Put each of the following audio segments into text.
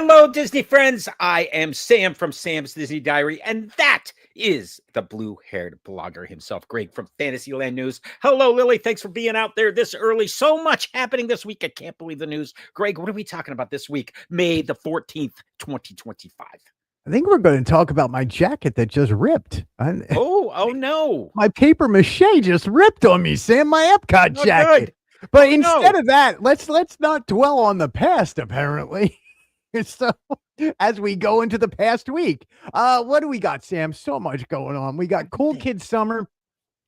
Hello, Disney friends. I am Sam from Sam's Disney Diary, and that is the blue-haired blogger himself, Greg from Fantasyland News. Hello, Lily. Thanks for being out there this early. So much happening this week. I can't believe the news. Greg, what are we talking about this week? May the 14th, 2025. I think we're going to talk about my jacket that just ripped. Oh no. My paper mache just ripped on me, Sam, my Epcot jacket. Good. But instead of that, let's not dwell on the past, apparently. So as we go into the past week, what do we got, Sam? So much going on. We got Cool Kids Summer.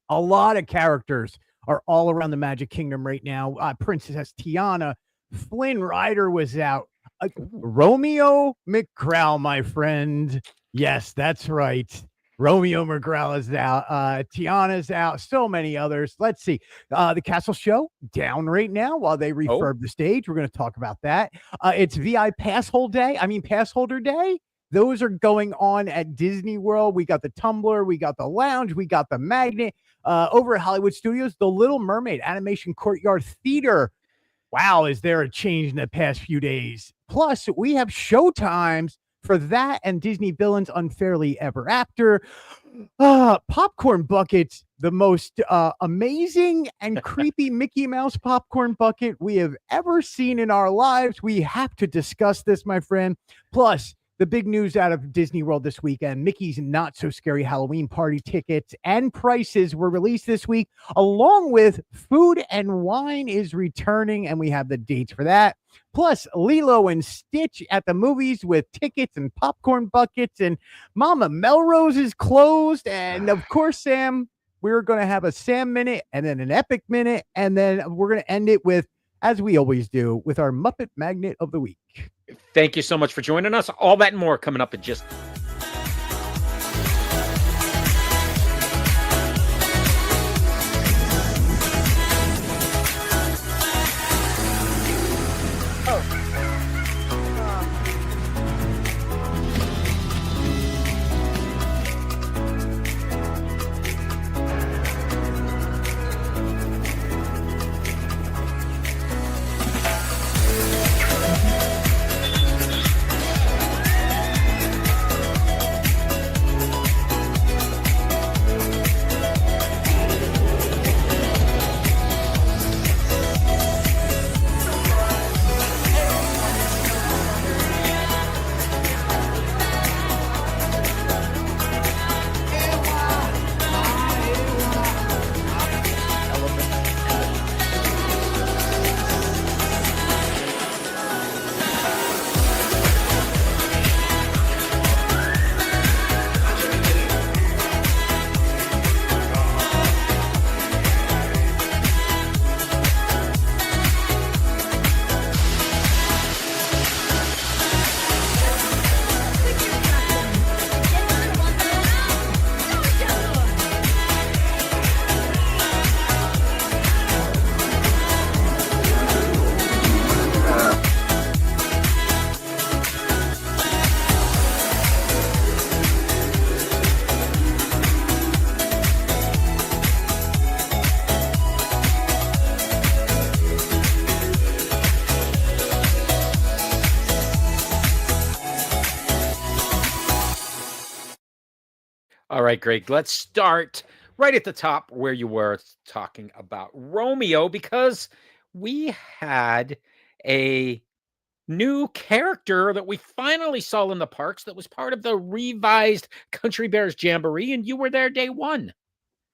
A lot of characters are all around the Magic Kingdom right now. Princess Tiana, Flynn Rider was out. Romeo McGraw, my friend. Yes, that's right. Romeo McGraw is out. Tiana's out. So many others. Let's see. The Castle Show down right now while they refurb the stage. We're going to talk about that. It's Passholder Day. Those are going on at Disney World. We got the Tumbler. We got the Lounge. We got the Magnet. Over at Hollywood Studios, the Little Mermaid Animation Courtyard Theater. Wow, is there a change in the past few days? Plus, we have Showtimes for that and Disney Villains Unfairly Ever After. Popcorn buckets, the most amazing and creepy Mickey Mouse popcorn bucket we have ever seen in our lives. We have to discuss this, my friend. Plus, the big news out of Disney World this weekend, Mickey's Not So Scary Halloween Party tickets and prices were released this week, along with Food and Wine is returning, and we have the dates for that. Plus, Lilo and Stitch at the movies with tickets and popcorn buckets, and Mama Melrose is closed. And, of course, Sam, we're going to have a Sam Minute and then an Epic Minute, and then we're going to end it with, as we always do, with our Muppet Magnet of the Week. Thank you so much for joining us. All that and more coming up in just... All right, Greg, let's start right at the top where you were talking about Romeo, because we had a new character that we finally saw in the parks that was part of the revised Country Bears Jamboree, and you were there day one.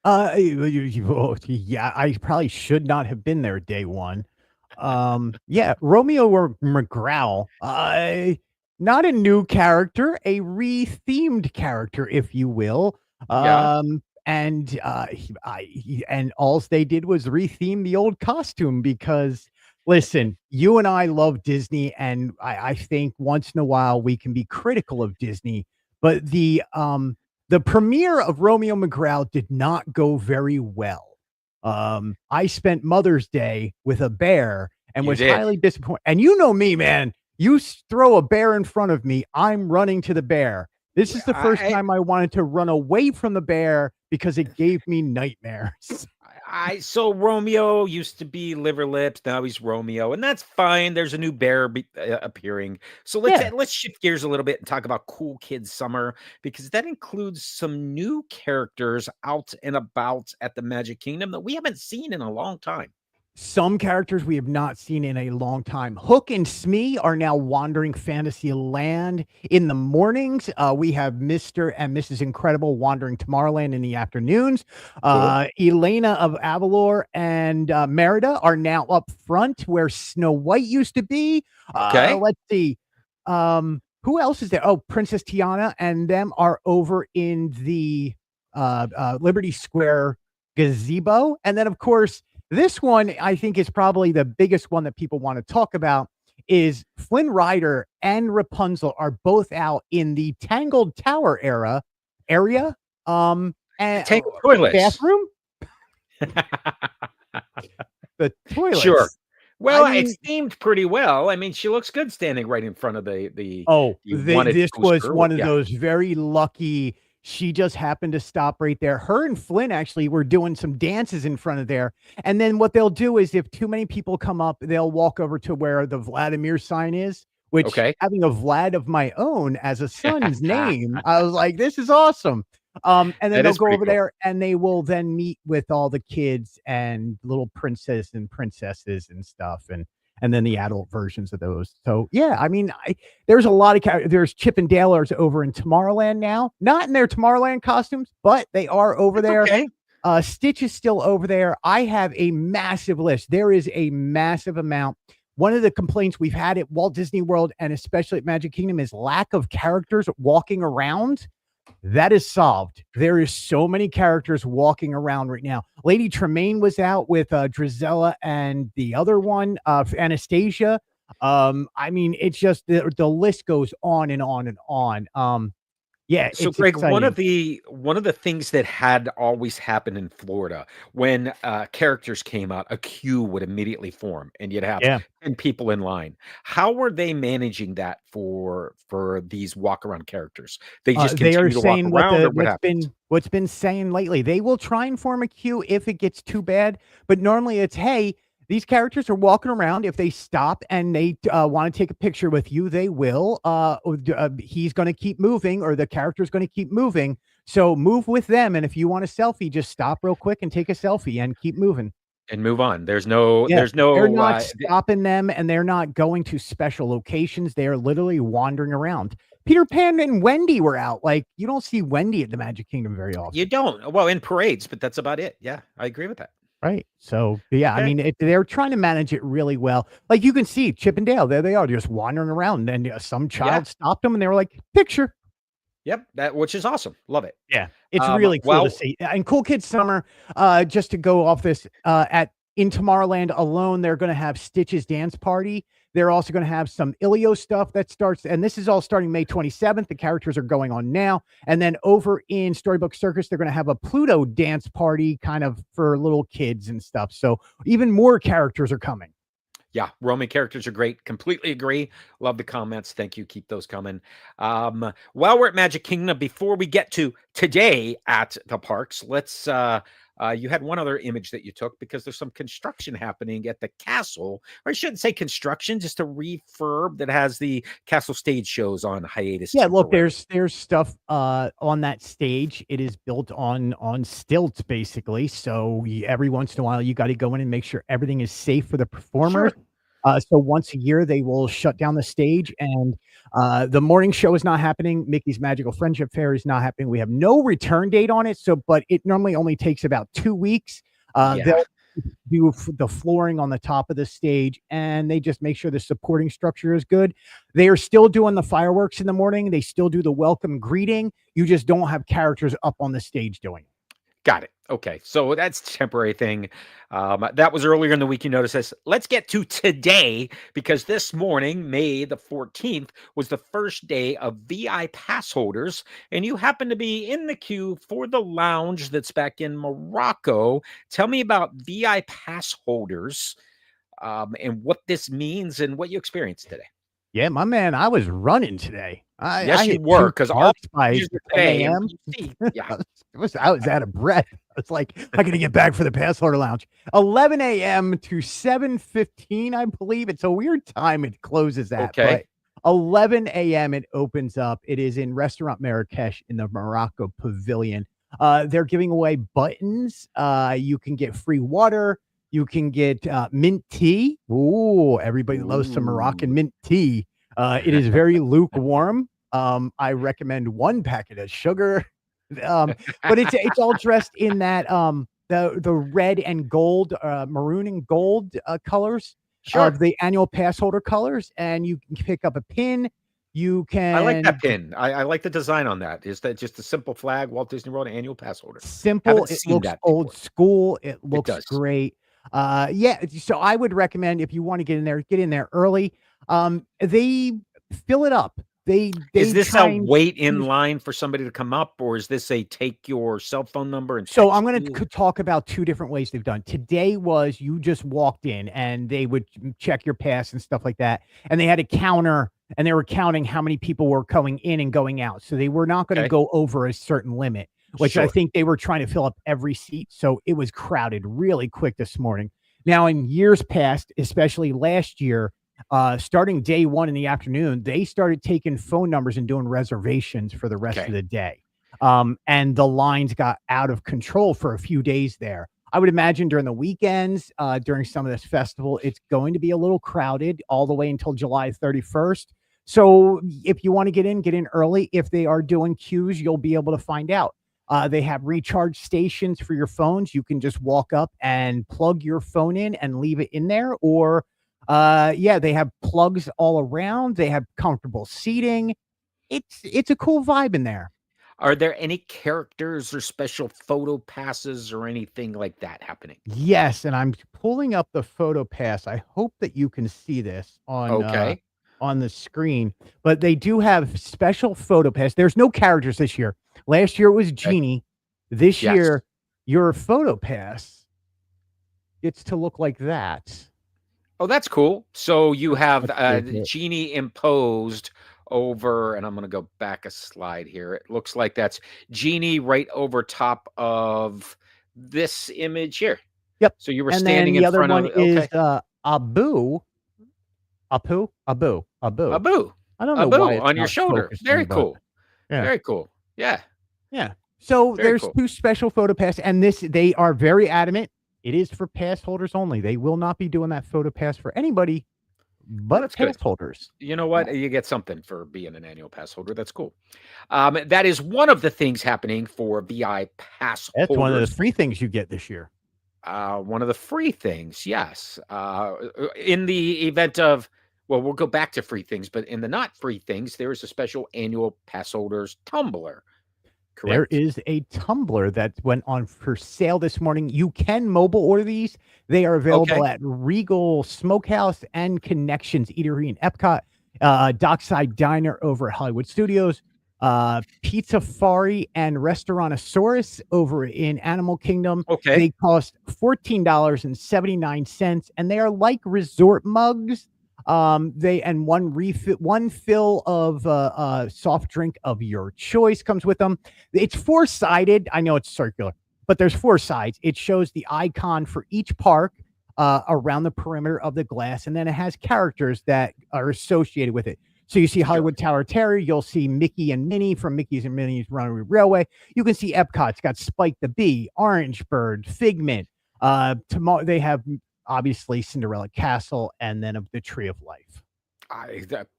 Yeah, I probably should not have been there day one. Yeah, Romeo McGraw, not a new character, a re-themed character, if you will. Yeah. And all they did was re-theme the old costume because, listen, you and I love Disney, and I think once in a while we can be critical of Disney, but the premiere of Romeo McGraw did not go very well. I spent Mother's Day with a bear and was highly disappointed. And you know me, man. You throw a bear in front of me, I'm running to the bear. This is the first I, time I wanted to run away from the bear because it gave me nightmares. so Romeo used to be Liver Lips, now he's Romeo, and that's fine. There's a new bear appearing. So Yeah. let's shift gears a little bit and talk about Cool Kids Summer, because that includes some new characters out and about at the Magic Kingdom that we haven't seen in a long time. Some characters we have not seen in a long time. Hook and Smee are now wandering fantasy land in the mornings. We have Mr. and Mrs. Incredible wandering Tomorrowland in the afternoons. Cool. Elena of Avalor and Merida are now up front where Snow White used to be. Okay. Let's see. Who else is there? Oh, Princess Tiana and them are over in the Liberty Square gazebo. And then, of course, this one, I think, is probably the biggest one that people want to talk about is Flynn Rider and Rapunzel are both out in the Tangled Tower area. And Take toilets. bathroom, the Sure. toilets. I Well, it mean, seemed pretty well. I mean, she looks good standing right in front of oh, the wanted this was poster. one of Yeah. those very lucky. She just happened to stop right there. Her and Flynn actually were doing some dances in front of there. And then what they'll do is if too many people come up, they'll walk over to where the Vladimir sign is, which Okay. having a Vlad of my own as a son's name, I was like, this is awesome. And then That they'll is go pretty over cool. there and they will then meet with all the kids and little princess and princesses and stuff. And then the adult versions of those. So yeah, I mean, there's a lot of there's Chip and Dalers over in Tomorrowland now, not in their Tomorrowland costumes, but they are over It's there. okay. Stitch is still over there. I have a massive list. There is a massive amount. One of the complaints we've had at Walt Disney World and especially at Magic Kingdom is lack of characters walking around. That is solved. There is so many characters walking around right now. Lady Tremaine was out with Drizella and the other one, Anastasia. I mean, it's just the list goes on and on and on. Yeah, So, it's Greg, exciting. one of the things that had always happened in Florida when characters came out, a queue would immediately form, and you'd have Yeah. 10 people in line. How were they managing that for these walk around characters? They just They are continue to walk saying around, or what happens? what's been saying lately. They will try and form a queue if it gets too bad, but normally it's hey, these characters are walking around. If they stop and they want to take a picture with you, they will. He's going to keep moving, or the character's going to keep moving. So move with them, and if you want a selfie, just stop real quick and take a selfie and keep moving. And move on. Yeah, There's they're no not stopping them, and they're not going to special locations. They are literally wandering around. Peter Pan and Wendy were out. Like, you don't see Wendy at the Magic Kingdom very you often, don't. Well, in parades, but that's about it. Yeah, I agree with that. right? So, yeah, I Okay. mean, they're trying to manage it really well. Like, you can see Chip and Dale, there they are, just wandering around, and some Yeah. child stopped them, and they were like, "Picture." Yep. That which is awesome. Love it. Yeah, it's really cool to Well, see. And Cool Kids Summer, just to go off this, at in Tomorrowland alone, they're going to have Stitch's dance party. They're also going to have some Ilio stuff that starts, and this is all starting May 27th. The characters are going on now, and then over in Storybook Circus, they're going to have a Pluto dance party, kind of for little kids and stuff. So even more characters are coming. yeah, Roman characters are great. Completely agree. Love the comments. Thank you. Keep those coming. While we're at Magic Kingdom, before we get to today at the parks, let's you had one other image that you took because there's some construction happening at the castle. Or I shouldn't say construction, just a refurb that has the castle stage shows on hiatus Yeah, look, temporarily. there's stuff on that stage. It is built on stilts basically. So every once in a while you got to go in and make sure everything is safe for the performers. Sure. So once a year they will shut down the stage and the morning show is not happening. Mickey's Magical Friendship Fair is not happening. We have no return date on it. So, but it normally only takes about 2 weeks. Yeah. They'll do the flooring on the top of the stage and they just make sure the supporting structure is good. They are still doing the fireworks in the morning. They still do the welcome greeting. You just don't have characters up on the stage doing it. Got it. Okay. So that's a temporary thing. That was earlier in the week. You notice this. Let's get to today because this morning, May the 14th, was the first day of VI pass holders. And you happen to be in the queue for the lounge that's back in Morocco. Tell me about VI pass holders and what this means and what you experienced today. Yeah, my man, I was running today. I Yes, you hit were, 2 because all parks by these are 10 today, and AM. you see yeah. I was out of breath. I was like, "I gotta get back for the pass holder lounge." 11 AM to 7:15, I believe. It's a weird time it closes at, but Okay. 11 AM it opens up. It is in Restaurant Marrakesh in the Morocco Pavilion. They're giving away buttons. You can get free water. You can get, mint tea. Ooh, everybody loves some Moroccan Ooh. mint tea. It is very lukewarm. I recommend 1 packet of sugar. But it's all dressed in that, the red and gold, maroon and gold, colors of Sure. the annual pass holder colors, and you can pick up a pin. You I like that can pin. I like the design on that. Is that just a simple flag, Walt Disney World annual pass holder? simple, Haven't it seen looks that old before. school, it It looks does. great. Yeah, so I would recommend if you wanna get in there early. They fill it up. Is They this a try and wait in squeeze. line for somebody to come up, or is this a take your cell phone number and So I'm text gonna you? talk about 2 different ways they've done. Today was you just walked in and they would check your pass and stuff like that, and they had a counter, and they were counting how many people were coming in and going out. So they were not gonna Okay. go over a certain limit, which I Sure. think they were trying to fill up every seat, so it was crowded really quick this morning. Now, in years past, especially last year, starting day 1 in the afternoon, they started taking phone numbers and doing reservations for the rest of Okay. the day. And the lines got out of control for a few days there. I would imagine during the weekends, during some of this festival, it's going to be a little crowded all the way until July 31st. So if you want to get in early. If they are doing queues, you'll be able to find out. They have recharge stations for your phones. You can just walk up and plug your phone in and leave it in there. Or, yeah, they have plugs all around. They have comfortable seating. It's a cool vibe in there. Are there any characters or special photo passes or anything like that happening? Yes, and I'm pulling up the photo pass. I hope that you can see this Okay. on the screen, but they do have special photo pass. There's no characters this year. Last year it was Okay. Genie. This Yes. year, your photo pass gets to look like that. Oh, that's cool. So you have, Let's see if the it genie imposed over and I'm gonna go back a slide here. It looks like that's genie right over top of this image here. Yep. So you were And then standing the in other front one of is, okay. Abu. Abu. I don't know why Abu it's on your not shoulder. Very focusing, but cool. yeah. Very cool. Yeah, Yeah. So very there's cool. 2 special photo pass, and this they are very adamant. It is for pass holders only. They will not be doing that photo pass for anybody Well, but that's pass good. holders. You know Yeah. what? You get something for being an annual pass holder. That's cool. That is one of the things happening for VI pass That's one of the holders. free things you get this year. One of the free things, yes. In the event of, well, we'll go back to free things, but in the not free things, there is a special annual pass holders tumbler, There correct? is a tumbler that went on for sale this morning. You can mobile order these. They are available Okay. at Regal Smokehouse and Connections Eatery in Epcot, Dockside Diner over at Hollywood Studios, Pizza Fari and Restaurantosaurus over in Animal Kingdom. Okay. They cost $14.79, and they are like resort mugs. They and one fill of soft drink of your choice comes with them. It's four-sided. I know it's circular, but there's 4 sides. It shows the icon for each park, around the perimeter of the glass, and then it has characters that are associated with it. So you see Sure. Hollywood Tower Terry, you'll see Mickey and Minnie from Mickey's and Minnie's Runaway Railway. You can see Epcot's got Spike the Bee, Orange Bird, Figment. Tomorrow they have obviously Cinderella Castle, and then of the Tree of Life.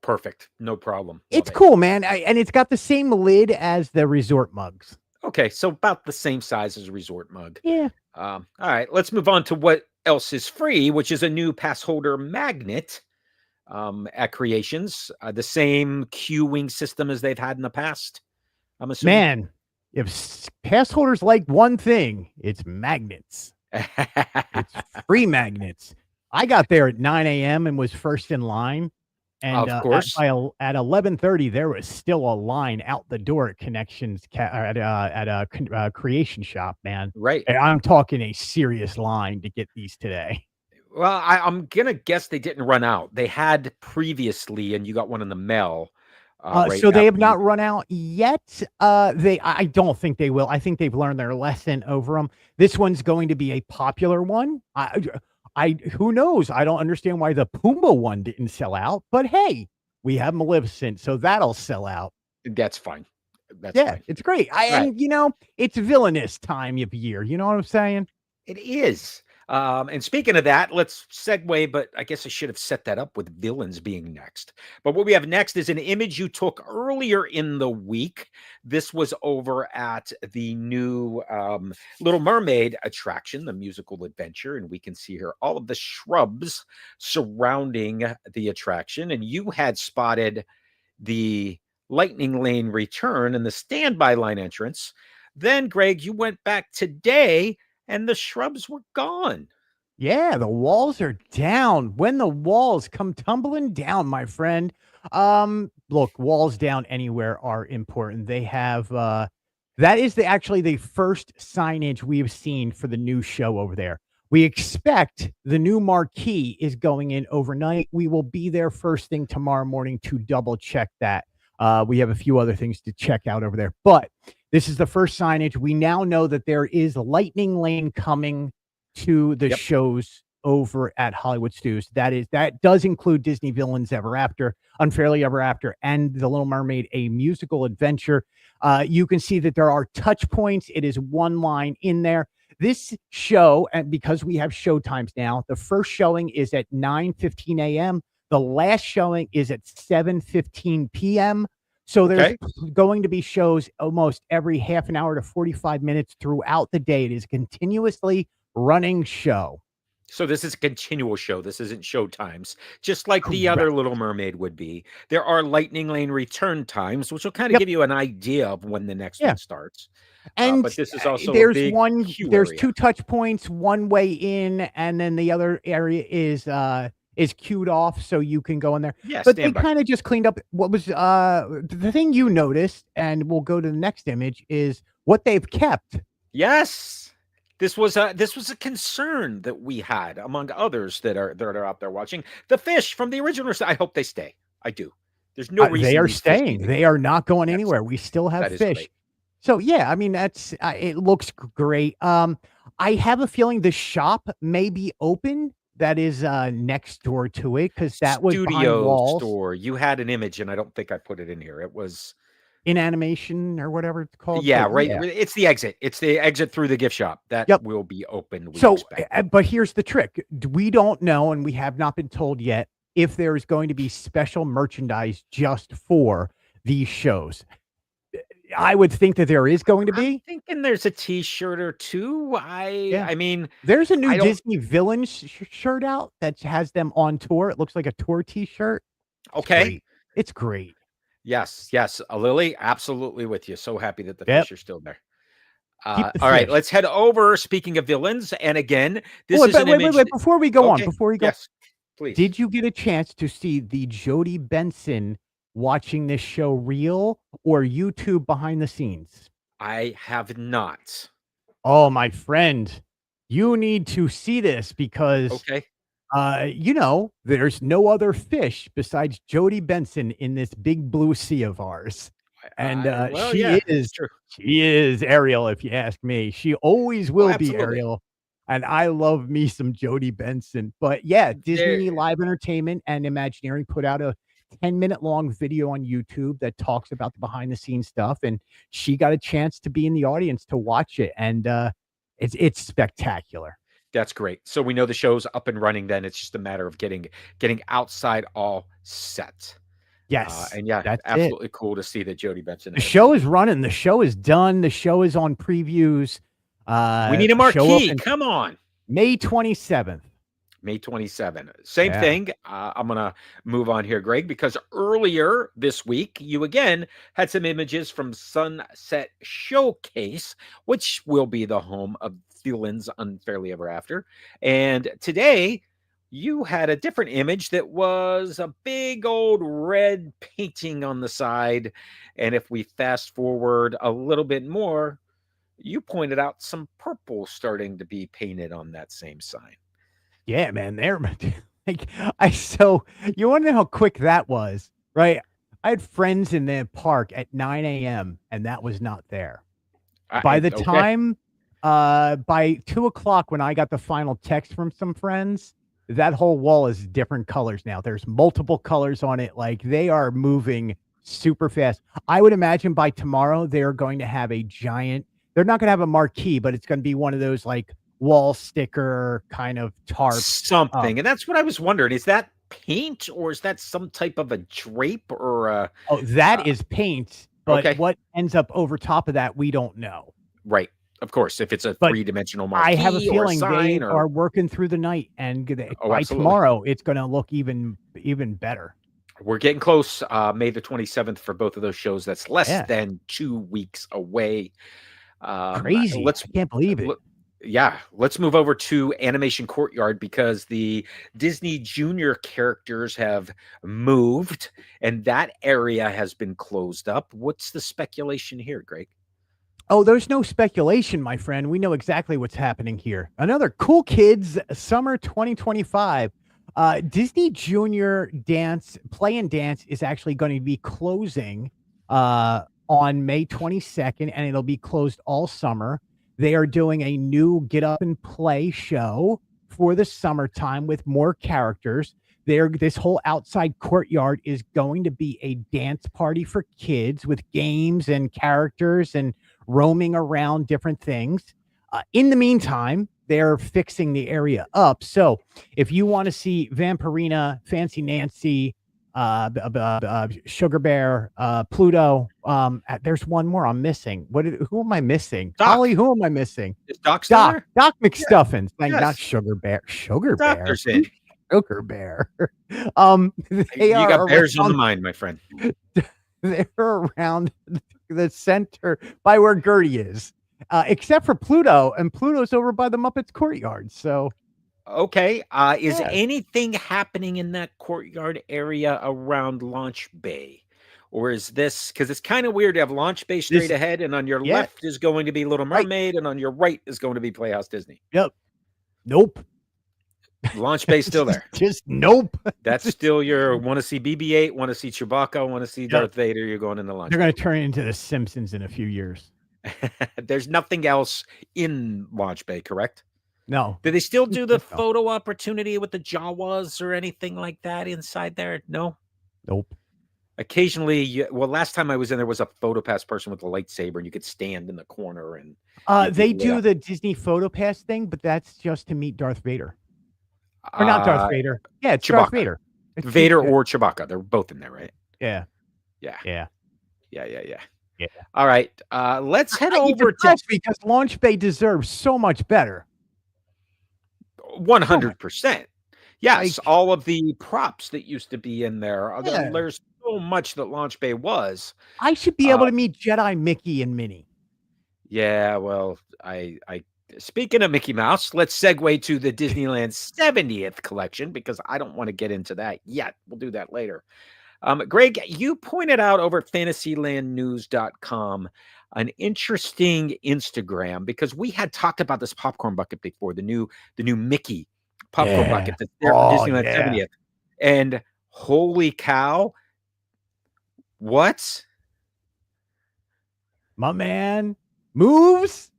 Perfect. No problem. Love It's it. cool, man, and it's got the same lid as the resort mugs. Okay. So about the same size as a resort mug. Yeah. All right. Let's move on to what else is free, which is a new pass holder magnet at Creations. The same queuing system as they've had in the past, I'm assuming. Man, if pass holders like one thing, it's magnets. It's free magnets. I got there at 9 AM and was first in line, and, Of course. at 11:30, there was still a line out the door at Connections at a Creation Shop, man. Right. And I'm talking a serious line to get these today. Well, I'm gonna guess they didn't run out. They had previously, and you got one in the mail, right So they have after you. not run out yet. I don't think they will. I think they've learned their lesson over them. This one's going to be a popular one. Who knows? I don't understand why the Pumbaa one didn't sell out, but hey, we have Maleficent, so that'll sell out. That's fine. That's Yeah, fine. it's great. Right. It's villainous time of year. You know what I'm saying? It is. And speaking of that, let's segue, but I guess I should have set that up with villains being next. But what we have next is an image you took earlier in the week. This was over at the new Little Mermaid attraction, the musical adventure. And we can see here all of the shrubs surrounding the attraction. And you had spotted the lightning lane return and the standby line entrance. Then, Greg, you went back today and the shrubs were gone. Yeah, the walls are down. When the walls come tumbling down, my friend. Look, walls down anywhere are important. They have that is actually the first signage we have seen for the new show over there. We expect the new marquee is going in overnight. We will be there first thing tomorrow morning to double check that. We have a few other things to check out over there, but this is the first signage. We now know that there is Lightning Lane coming to the Yep. shows over at Hollywood Stews. That does include Disney Villains Ever After, Unfairly Ever After, and The Little Mermaid, a musical adventure. You can see that there are touch points. It is one line in there. This show, and because we have showtimes now, the first showing is at 9:15 a.m. The last showing is at 7:15 p.m. So there's Okay. going to be shows almost every half an hour to 45 minutes throughout the day. It is continuously running show. So this is a continual show. This isn't Showtimes, just like the other Correct. Little Mermaid would be. There are Lightning Lane return times, which will kind of Yep. give you an idea of when the next Yeah. one starts. And But this is also a there's big one queue there's area. 2 touch points, one way in, and then the other area is queued off so you can go in there. Yeah, But they standby. kinda just cleaned up what was, the thing you noticed, and we'll go to the next image, is what they've kept. Yes. This was a concern that we had among others that are out there watching. The fish from the original. I hope they stay. I do. There's no They reason are these fish staying. need to They go. are not going That's anywhere. We still have that is fish. great. So, yeah, I mean, that's it looks great. I have a feeling the shop may be open that is, next door to it because that was behind Studio walls store. You had an image, and I don't think I put it in here. It was in animation or whatever it's called, yeah, but right. yeah. It's the exit. It's the exit through the gift shop that Yep. will be open. We So, expect. but here's the trick. We don't know, and we have not been told yet if there is going to be special merchandise just for these shows. I would think that there is going to I'm be. thinking there's a T-shirt or two. I Yeah. I mean, There's a new I don't. Disney Villains shirt out that has them on tour. It looks like a tour T-shirt. It's Okay. great. It's great. Yes, yes, Lily, absolutely with you. So happy that the Yep. fish are still there. Keep the All right, fish. let's head over. Speaking of villains, and again, Oh, this is an image. wait. Before we go on, Okay, yes, please. did you get a chance to see the Jody Benson watching this show reel or YouTube behind the scenes? I have not. Oh, my friend, you need to see this because Okay. there's no other fish besides Jody Benson in this big blue sea of ours. And Well, yeah, it's true. she is Ariel, if you ask me. She always Oh, will be absolutely. Ariel. And I love me some Jody Benson. But yeah, There, Disney Live Entertainment and Imagineering put out a 10-minute long video on YouTube that talks about the behind the scenes stuff. And she got a chance to be in the audience to watch it. And it's spectacular. that's great. So we know the show's up and running. Then it's just a matter of getting outside all set. Yes, And yeah, that's it. absolutely cool to see that Jody Benson The has been show is there. running. The show is done. The show is on previews. We need a Show marquee. opens Come on. May 27th. May 27. Same Yeah. thing. I'm going to move on here, Greg, because earlier this week, you again had some images from Sunset Showcase, which will be the home of Villains Unfairly Ever After. And today, you had a different image that was a big old red painting on the side. And if we fast forward a little bit more, you pointed out some purple starting to be painted on that same sign. Yeah, man. They're like so you want to know how quick that was, right? I had friends in the park at 9 a.m. and that was not there. By the Okay. time by 2 o'clock when I got the final text from some friends, that whole wall is different colors now. There's multiple colors on it. Like they are moving super fast. I would imagine by tomorrow they're going to have a giant, they're not going to have a marquee, but it's going to be one of those like wall sticker kind of tarps. Something, and that's what I was wondering. Is that paint or is that some type of a drape or a Oh, that uh, is paint, but okay. what ends up over top of that, we don't know. Right. Of course, if it's a But three-dimensional I have a marquee or a feeling they sign or are working through the night, and oh, by absolutely. tomorrow, it's gonna look even better. We're getting close. May the 27th for both of those shows. That's less Yeah, than 2 weeks away. crazy. Let's I can't believe it. look. Yeah, let's move over to Animation Courtyard because the Disney Junior characters have moved and that area has been closed up. What's the speculation here, Greg? Oh, there's no speculation, my friend. We know exactly what's happening here. Another Cool Kids Summer 2025. Disney Junior Dance Play and Dance is actually going to be closing on May 22nd, and it'll be closed all summer. They are doing a new Get Up and Play show for the summertime with more characters. This whole outside courtyard is going to be a dance party for kids with games and characters and roaming around different things. In the meantime, they're fixing the area up. So if you want to see Vampirina, Fancy Nancy, Sugar Bear, Pluto, there's one more I'm missing. Who am I missing? Doc. Holly, who am I missing? Is Doc still there? Doc McStuffins. Yes. Not Sugar Bear. Sugar The Bear. doctor's in. Sugar Bear. You got bears on the mind, my friend. They're around the center by where Gertie is, except for Pluto, and Pluto's over by the Muppets courtyard. So, Okay. Is yeah. anything happening in that courtyard area around Launch Bay? Or is this because it's kind of weird to have Launch Bay straight ahead, and on your left is going to be Little Mermaid, and on your right is going to be Playhouse Disney? Yep. Nope. Launch Bay's still there. Just nope. That's still your want to see BB-8, want to see Chewbacca, want to see Darth Vader. You're going in the Launch They're going to turn it into the Simpsons in a few years. There's nothing else in Launch Bay, correct? No. Do they still do the photo opportunity with the Jawas or anything like that inside there? No? Nope. Occasionally, last time I was in, there was a photo pass person with a lightsaber, and you could stand in the corner and they do the Disney photo pass thing, but that's just to meet Darth Vader. Or not Darth Vader. Yeah, it's Chewbacca. Darth Vader. It's Vader or Chewbacca. They're both in there, right? Yeah. Yeah. All right. Let's head over to because Launch Bay deserves so much better. 100%. Yes, all of the props that used to be in there. There's so much that Launch Bay was. I should be able to meet Jedi Mickey and Minnie. Yeah, well, I speaking of Mickey Mouse, let's segue to the Disneyland 70th collection because I don't want to get into that yet. We'll do that later. Greg, you pointed out over at fantasylandnews.com an interesting Instagram because we had talked about this popcorn bucket before, the new Mickey popcorn bucket that's there for Disneyland 70th. And holy cow, what? My man moves.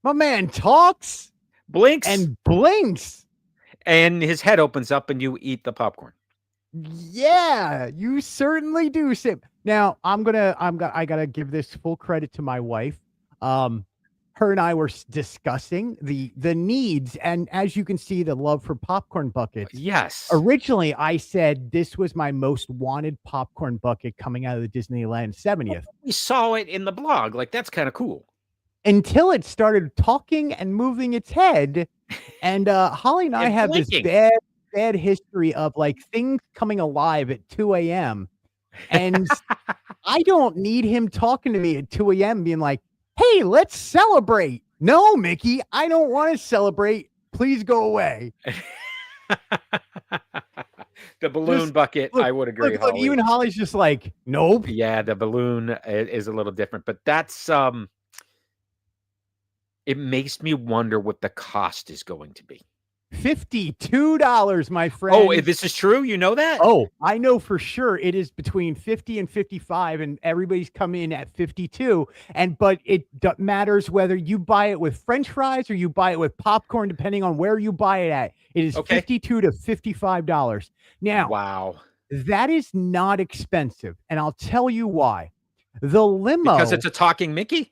My man talks. Blinks. And blinks. And his head opens up and you eat the popcorn. Yeah, you certainly do, Sim. Now I gotta give this full credit to my wife. Her and I were discussing the needs, and as you can see, the love for popcorn buckets. Yes. Originally, I said this was my most wanted popcorn bucket coming out of the Disneyland 70th. We saw it in the blog. Like, that's kind of cool. Until it started talking and moving its head. And Holly and I have this bad history of like things coming alive at 2 a.m. And I don't need him talking to me at 2 a.m. being like, hey, let's celebrate. No, Mickey, I don't want to celebrate. Please go away. The balloon bucket, I would agree. Look, even Holly's just like, nope. Yeah, the balloon is a little different, but that's it makes me wonder what the cost is going to be. $52, my Oh, friend. this is true? You know that? Oh, I know for sure it is between 50 and 55, and everybody's come in at 52. But it matters whether you buy it with French fries or you buy it with popcorn, depending on where you buy it at. It is Okay. $52 to $55. Now, Wow. that is not expensive, and I'll tell you why. The Because limo, it's a talking Mickey?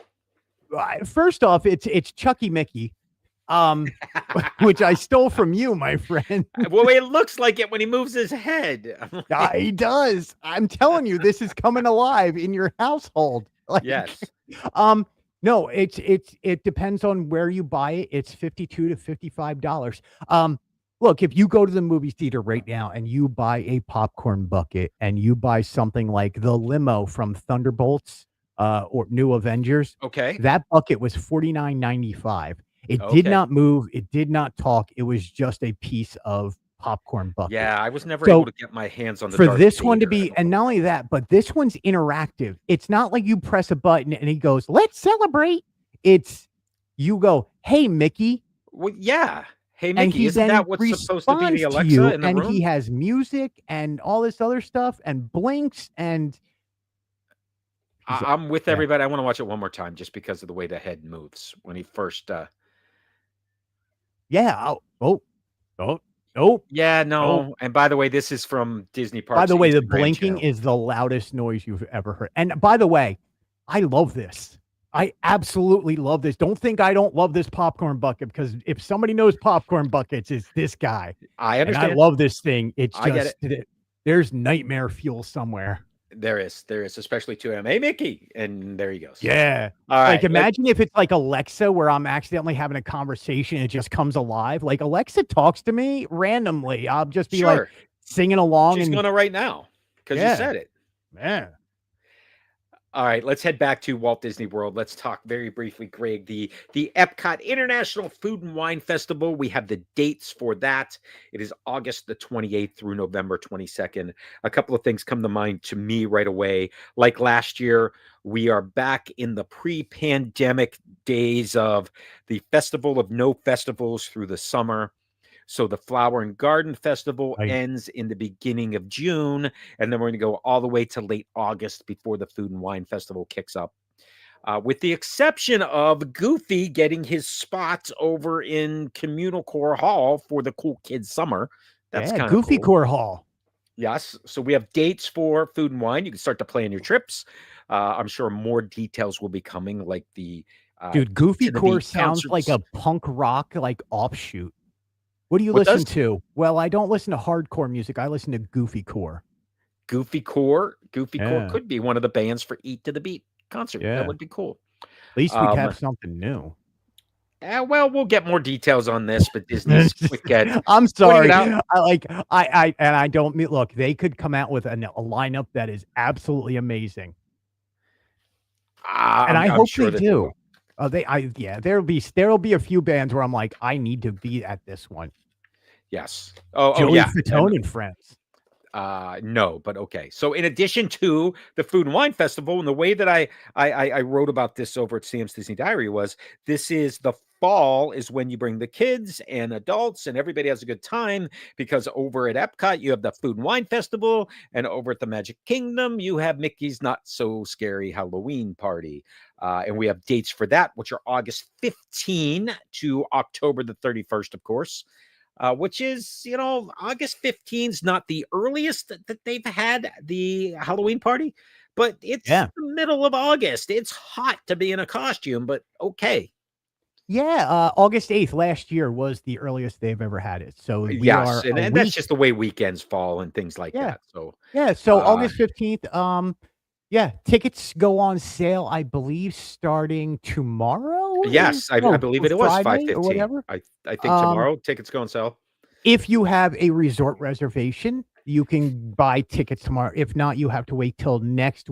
first off, it's Chucky Mickey, which I stole from you, my friend. Well, it looks like it when he moves his head. I'm like, He does. I'm telling you, this is coming alive in your household. Like, yes. no, it depends on where you buy it. It's $52 to $55. Look, if you go to the movie theater right now and you buy a popcorn bucket and you buy something like the limo from Thunderbolts, or New Avengers, Okay. that bucket was $49.95. It did Okay. not move. It did not talk. It was just a piece of popcorn bucket. Yeah, I was never So, able to get my hands on the for Darth this one to Vader. be, and not only that, but this one's interactive. It's not like you press a button and he goes, "Let's celebrate." It's you go, "Hey, Mickey," Well, yeah. Hey, and Mickey, he isn't then that what's supposed to be responds the to Alexa you, in the and room? he has music and all this other stuff and blinks and I'm with yeah. everybody. I want to watch it one more time just because of the way the head moves when he first. Yeah. Nope. Yeah, Nope. no. And by the way, this is from Disney By Parks the way, the Instagram blinking channel. is the loudest noise you've ever heard. And by the way, I love this. I absolutely love this. Don't think I don't love this popcorn bucket, because if somebody knows popcorn buckets, it's this guy. I And I understand. love this thing. It's I get just there's nightmare fuel somewhere. There is, especially to him. Hey, Mickey, and there he goes. Yeah. All Like, right. imagine if it's like Alexa, where I'm accidentally having a conversation and it just comes alive. Like, Alexa talks to me randomly. I'll just be like Sure. singing along. She's And gonna right now because you yeah, said it. man. All right, let's head back to Walt Disney World. Let's talk very briefly, Greg, the Epcot International Food and Wine Festival. We have the dates for that. It is August the 28th through November 22nd. A couple of things come to mind to me right away. Like last year, we are back in the pre-pandemic days of the Festival of No Festivals through the summer. So the Flower and Garden Festival Right. ends in the beginning of June, and then we're going to go all the way to late August before the Food and Wine Festival kicks up. With the exception of Goofy getting his spots over in Communal Core Hall for the Cool Kids Summer. That's kind of Goofy cool. Core Hall. Yes. So we have dates for Food and Wine. You can start to plan your trips. I'm sure more details will be coming, like the Dude, Goofy to the Core Beat sounds like a concerts. punk rock like offshoot. What do you What listen does? to? Well, I don't listen to hardcore music. I listen to Goofy Core. Goofy Core Yeah. could be one of the bands for Eat to the Beat concert. Yeah. That would be cool. At least we have something new. Well, we'll get more details on this, but Disney's quick at I'm putting it sorry. out. I don't mean, look, they could come out with a lineup that is absolutely amazing. And I I'm hope sure they that they do. will. There'll be a few bands where I'm like, I need to be at this one. Yes. Oh, Joey yeah. Fatone and friends. No, but okay. So in addition to the Food and Wine Festival, and the way that I wrote about this over at Sam's Disney Diary was, this is the fall is when you bring the kids and adults and everybody has a good time, because over at Epcot you have the Food and Wine Festival, and over at the Magic Kingdom you have Mickey's Not So Scary Halloween Party. And we have dates for that, which are August 15 to October the 31st, of course. Which is, August 15 is not the earliest that they've had the Halloween party, but it's the middle of August. It's hot to be in a costume, but okay. Yeah, August 8th last year was the earliest they've ever had it. So we are and that's just the way weekends fall and things like that. So so August 15th. Yeah, tickets go on sale, I believe, starting tomorrow. Yes, I believe it was Friday 5/15. or whatever. I think tomorrow tickets go on sale. If you have a resort reservation, you can buy tickets tomorrow. If not, you have to wait till next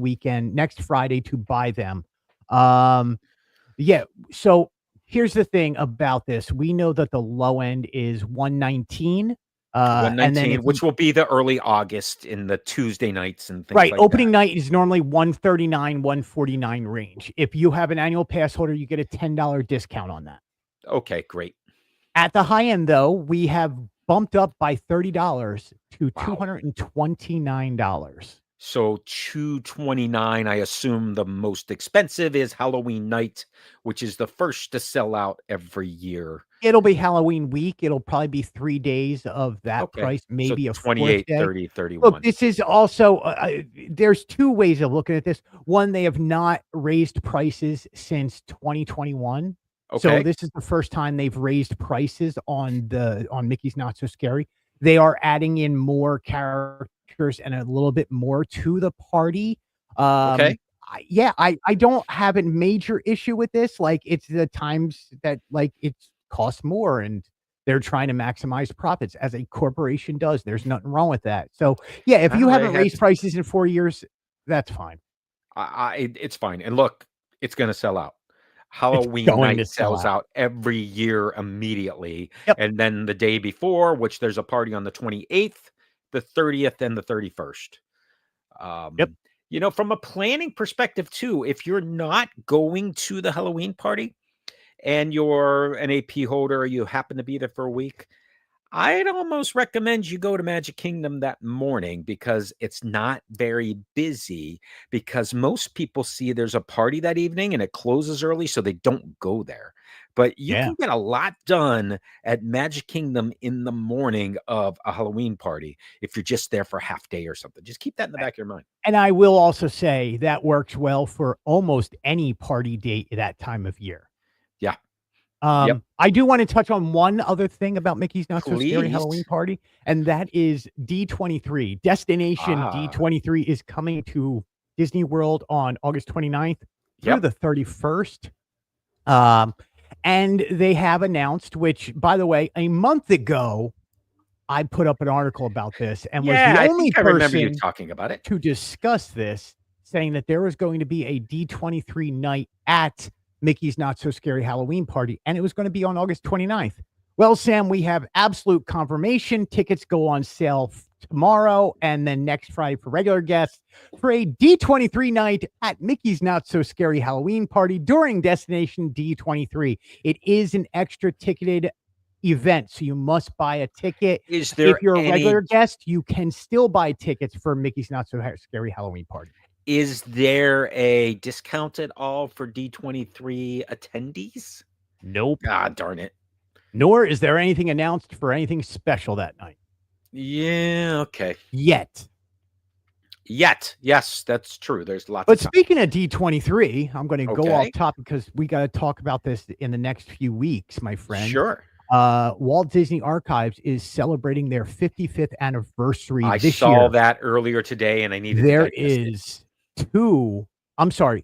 Friday to buy them. Yeah. So here's the thing about this. We know that the low end is 119. And then 119, which will be the early August in the Tuesday nights and things right, like opening that. night is normally 139, 149 range. If you have an annual pass holder, you get a $10 discount on that. Okay, great. At the high end, though, we have bumped up by $30 to Wow. $229. So 229, I assume the most expensive is Halloween night, which is the first to sell out every year. It'll be Halloween week. It'll probably be 3 days of that Okay. price, So maybe a 4th 28, day. 30, Look, 31. this is also, there's 2 ways of looking at this. One, they have not raised prices since 2021. So Okay. this is the first time they've raised prices on Mickey's Not So Scary. They are adding in more characters and a little bit more to the party. Okay. I don't have a major issue with this. Like, it's the times that, like, it costs more and they're trying to maximize profits as a corporation does. There's nothing wrong with that. So, yeah, if you Well, they haven't had raised prices in 4 years, that's fine. it's fine. And look, it's gonna sell out. It's Halloween going night to sell sells out. out every year immediately, Yep, and then the day before, which there's a party on the 28th, the 30th, and the 31st. yep. Um, from a planning perspective too, if you're not going to the Halloween party and you're an AP holder or you happen to be there for a week, I'd almost recommend you go to Magic Kingdom that morning because it's not very busy, because most people see there's a party that evening and it closes early, so they don't go there. But you Yeah. can get a lot done at Magic Kingdom in the morning of a Halloween party if you're just there for a half day or something. Just keep that in the back of your mind. And I will also say that works well for almost any party date at that time of year. Yeah. Yep. I do wanna touch on one other thing about Mickey's Not So Scary Please. Halloween Party, and that is D23. Destination Ah. D23 is coming to Disney World on August 29th through Yep. the 31st. Um, and they have announced, which, by the way, a month ago, I put up an article about this and was Yeah, the I only think I remember you person talking about it. to discuss this, saying that there was going to be a D23 night at Mickey's Not So Scary Halloween Party, and it was going to be on August 29th. Well, Sam, we have absolute confirmation. Tickets go on sale tomorrow and then next Friday for regular guests for a D23 night at Mickey's Not So Scary Halloween Party during Destination D23. It is an extra ticketed event, so you must buy a ticket. Is If there you're a any regular guest, you can still buy tickets for Mickey's Not So Scary Halloween Party. Is there a discount at all for D23 attendees? Nope. Ah, darn it. Nor is there anything announced for anything special that night Yeah, okay. yet. Yet. Yes, that's true. There's lots But of time. speaking of D23, I'm going to go off Okay. topic because we got to talk about this in the next few weeks, my friend. Sure. Walt Disney Archives is celebrating their 55th anniversary I this saw year. that earlier today and I needed to There digest it. is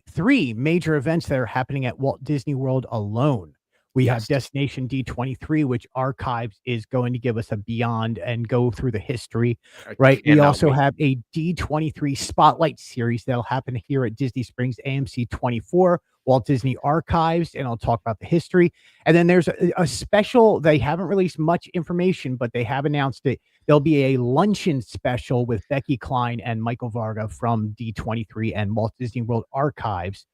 3 major events that are happening at Walt Disney World alone. We have Yes. Destination D23, which Archives is going to give us a beyond and go through the history, I right? We cannot also wait. have a D23 Spotlight series that'll happen here at Disney Springs AMC 24, Walt Disney Archives, and I'll talk about the history. And then there's a special, they haven't released much information, but they have announced it. There'll be a luncheon special with Becky Klein and Michael Varga from D23 and Walt Disney World Archives,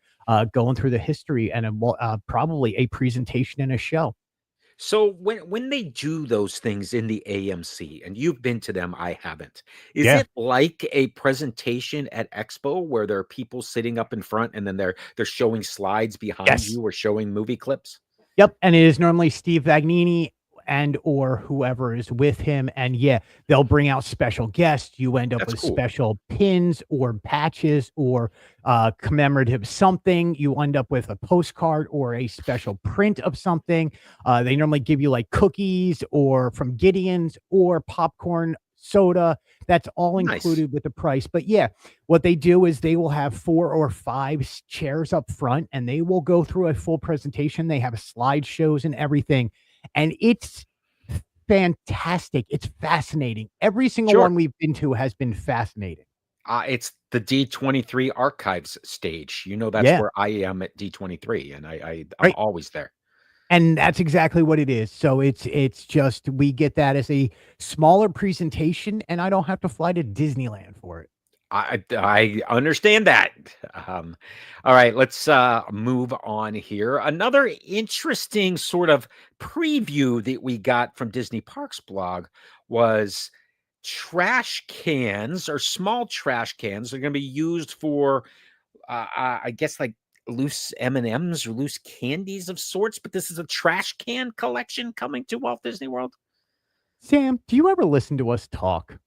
going through the history and probably a presentation and a show. So when they do those things in the AMC, and you've been to them, I haven't. Is Yeah. it like a presentation at Expo where there are people sitting up in front and then they're showing slides behind Yes. you or showing movie clips? Yep, and it is normally Steve Vagnini and or whoever is with him, and yeah, they'll bring out special guests. You end up That's with cool. special pins or patches or commemorative something. You end up with a postcard or a special print of something. They normally give you like cookies or from Gideon's or popcorn, soda. That's all Nice. included with the price. But yeah, what they do is they will have 4 or 5 chairs up front and they will go through a full presentation. They have slideshows and everything. And it's fantastic. It's fascinating. Every single Sure. one we've been to has been fascinating. It's the D23 archives stage. That's Yeah, where I am at D23, and I'm right. always there. And that's exactly what it is. So it's just we get that as a smaller presentation, and I don't have to fly to Disneyland for it. I understand that. Um, all right, let's move on here. Another interesting sort of preview that we got from Disney Parks blog was trash cans or small trash cans are going to be used for, I guess, like loose M&Ms or loose candies of sorts. But this is a trash can collection coming to Walt Disney World. Sam, do you ever listen to us talk?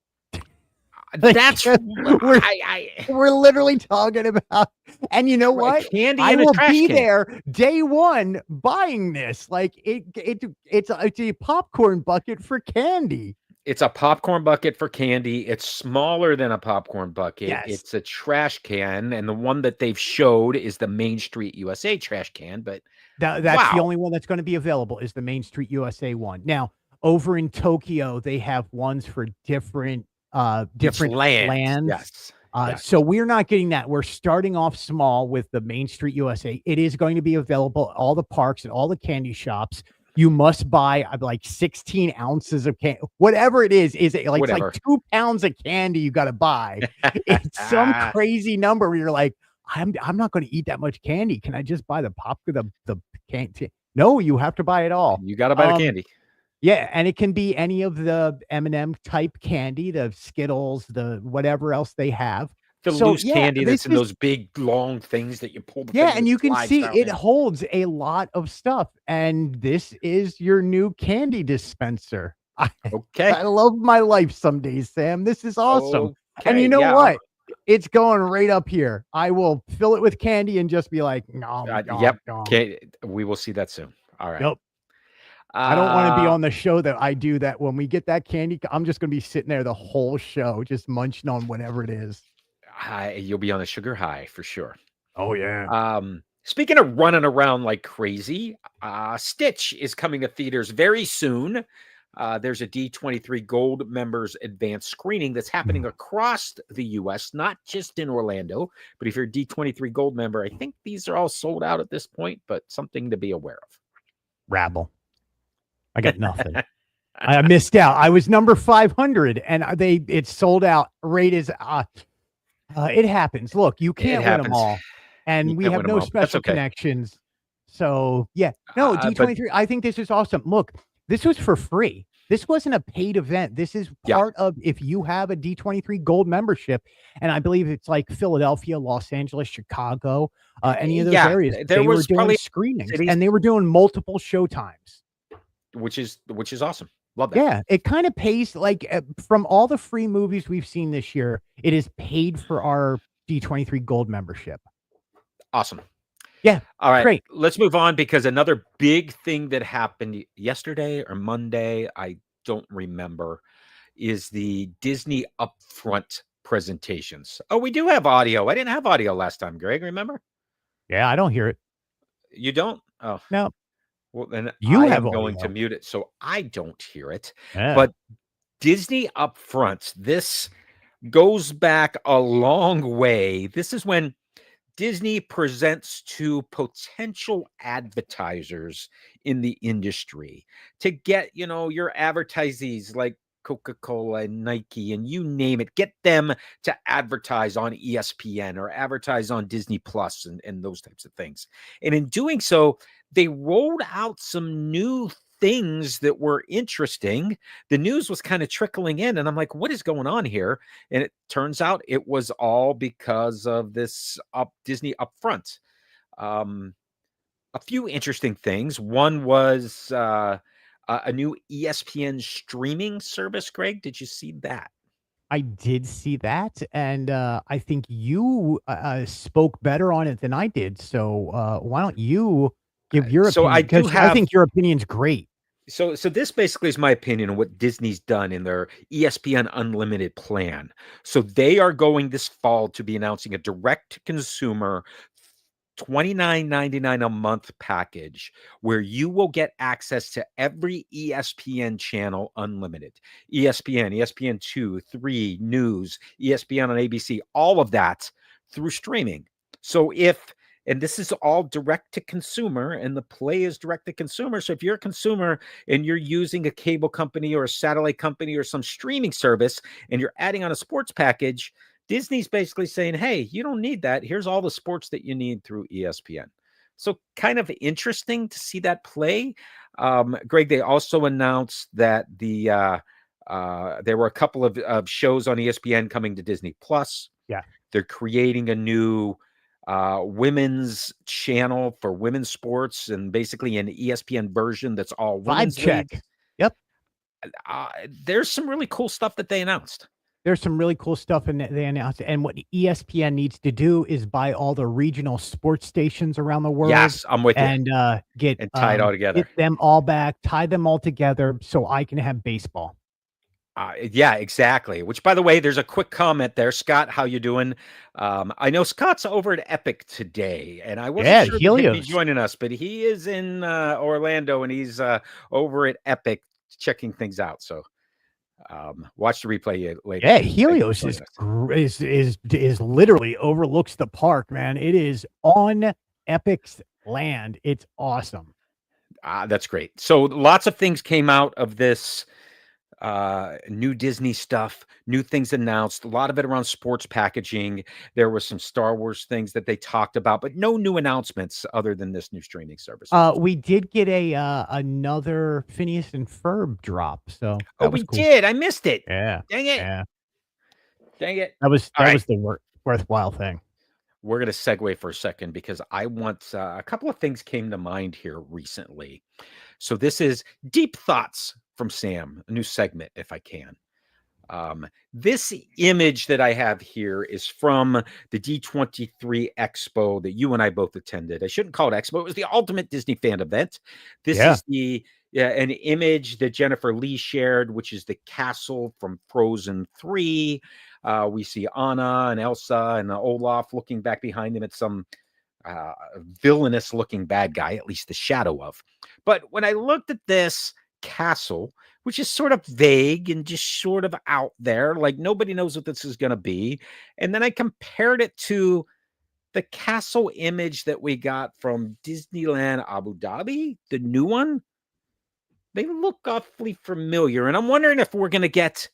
Like, That's we're I we're literally talking about, and you know what? candy I in a will trash be can. there day one buying this. Like it's a popcorn bucket for candy. It's a popcorn bucket for candy. It's smaller than a popcorn bucket. Yes. It's a trash can, and the one that they've showed is the Main Street USA trash can. But That's the wow, only one that's going to be available is the Main Street USA one. Now, over in Tokyo, they have ones for different each different land, lands. yes, So yes, we're not getting that. We're starting off small with the Main Street USA. It is going to be available at all the parks and all the candy shops. You must buy like 16 ounces of candy, whatever it is it like it's like whatever. 2 pounds of candy you got to buy. It's some crazy number where you're like, I'm not going to eat that much candy. Can I just buy the candy? No, you have to buy it all. You got to buy the candy. Yeah, and it can be any of the M&M type candy, the Skittles, the whatever else they have. The So loose yeah, candy this that's in is those big long things that you pull the yeah, thing and and it you can slides see down it in. holds a lot of stuff, and this is your new candy dispenser. Okay, I love my life some days, Sam. This is awesome. And okay, you know yeah. what? It's going right up here. I will fill it with candy and just be like, nom, nom, Yep. nom. Okay, we will see that soon. All right. Yep. I don't want to be Uh, on the show that I do that when we get that candy. I'm just going to be sitting there the whole show, just munching on whatever it is. you'll be on a sugar high for sure. Oh, yeah. Speaking of running around like crazy, Stitch is coming to theaters very soon. There's a D23 Gold members advanced screening that's happening across the US, not just in Orlando. But if you're a D23 Gold member, I think these are all sold out at this point, but something to be aware Rabble. I got nothing. of. I missed out. I was number 500 and it's sold out. Rate is it happens. Look, you It can't win them happens. all, You and we can't have win them no all. That's special okay. connections. So yeah, no But D23. I think this is awesome. Look, this was for free. This wasn't a paid event. This is yeah, part of if you have a D23 Gold membership, and I believe it's like Philadelphia, Los Angeles, Chicago, any of those yeah, areas. there They were was doing probably screenings, cities, and they were doing multiple showtimes. which is awesome. Love that. Yeah, it kind of pays like from all the free movies we've seen this year, it is paid for our D23 Gold membership. Awesome. Yeah, All right, great. let's move on because another big thing that happened yesterday or Monday, I don't remember, is the Disney Upfront presentations. Oh, we do have audio. I didn't have audio last time, Greg, remember? Yeah, I don't hear it. You don't? Oh, No, well, then you I have am going to audio. mute it so I don't hear it. Yeah. But Disney Upfront, this goes back a long way. This is when Disney presents to potential advertisers in the industry to get, your advertisees like Coca-Cola and Nike and you name it, get them to advertise on ESPN or advertise on Disney Plus and those types of things. And in doing so, they rolled out some new things that were interesting. The news was kind of trickling in, and I'm like, what is going on here? And it turns out it was all because of this Disney upfront. Um, a few interesting things. One was a new ESPN streaming service. Greg, did you see that? I did see that, and I think you spoke better on it than I did. So why don't you give your So I opinion? do Because I have think your opinion's great. so this basically is my opinion on what Disney's done in their ESPN Unlimited plan. So they are going this fall to be announcing a direct to consumer 29.99 a month package where you will get access to every ESPN channel unlimited. ESPN, ESPN2, 3, News, ESPN on ABC, all of that through streaming. So and this is all direct to consumer, and the play is direct to consumer. So if you're a consumer and you're using a cable company or a satellite company or some streaming service and you're adding on a sports package, Disney's basically saying, "Hey, you don't need that. Here's all the sports that you need through ESPN." So kind of interesting to see that play. Greg, they also announced that there were a couple of shows on ESPN coming to Disney Plus. Yeah. They're creating a new women's channel for women's sports and basically an ESPN version that's all Vibe women's leagues. check. Yep. There's some really cool stuff that they announced. There's some really cool stuff in they announced. And what ESPN needs to do is buy all the regional sports stations around the world. Yes, I'm with you. And get And tie it all together. Get them all back, tie them all together so I can have baseball. Yeah, exactly. Which, by the way, there's a quick comment there. Scott, how you doing? I know Scott's over at Epic today, and I wasn't sure that he'd be Helios. joining us, but he is in Orlando, and he's over at Epic checking things out. So watch the replay later. Yeah, Helios is literally overlooks the park, man. It is on Epic's land. It's awesome. That's great. So lots of things came out of this new Disney stuff, new things announced, a lot of it around sports packaging. There were some Star Wars things that they talked about, but no new announcements other than this new streaming service. We did get another Phineas and Ferb drop, so that was cool. Did. I missed it. Yeah. Dang it. Yeah. Dang it. That was the worthwhile thing. We're going to segue for a second because I want a couple of things came to mind here recently. So this is Deep Thoughts from Sam, a new segment, if I can. This image that I have here is from the D23 Expo that you and I both attended. I shouldn't call it Expo. It was the Ultimate Disney Fan Event. This is an image that Jennifer Lee shared, which is the castle from Frozen 3. We see Anna and Elsa and Olaf looking back behind them at some villainous looking bad guy, at least the shadow of. But when I looked at this castle, which is sort of vague and just sort of out there, like nobody knows what this is going to be, and then I compared it to the castle image that we got from Disneyland Abu Dhabi, the new one. They look awfully familiar, and I'm wondering if we're going to get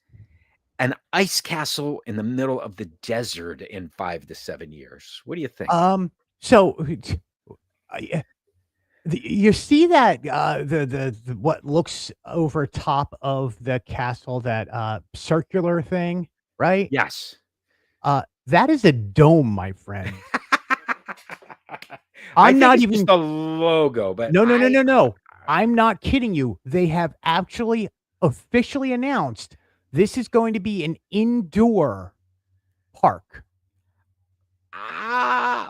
an ice castle in the middle of the desert in 5 to 7 years. What do you think? So you see that the what looks over top of the castle, that circular thing, right? Yes. That is a dome, my friend. I'm not even just the logo, but no. I'm not kidding you. They have actually officially announced this is going to be an indoor park.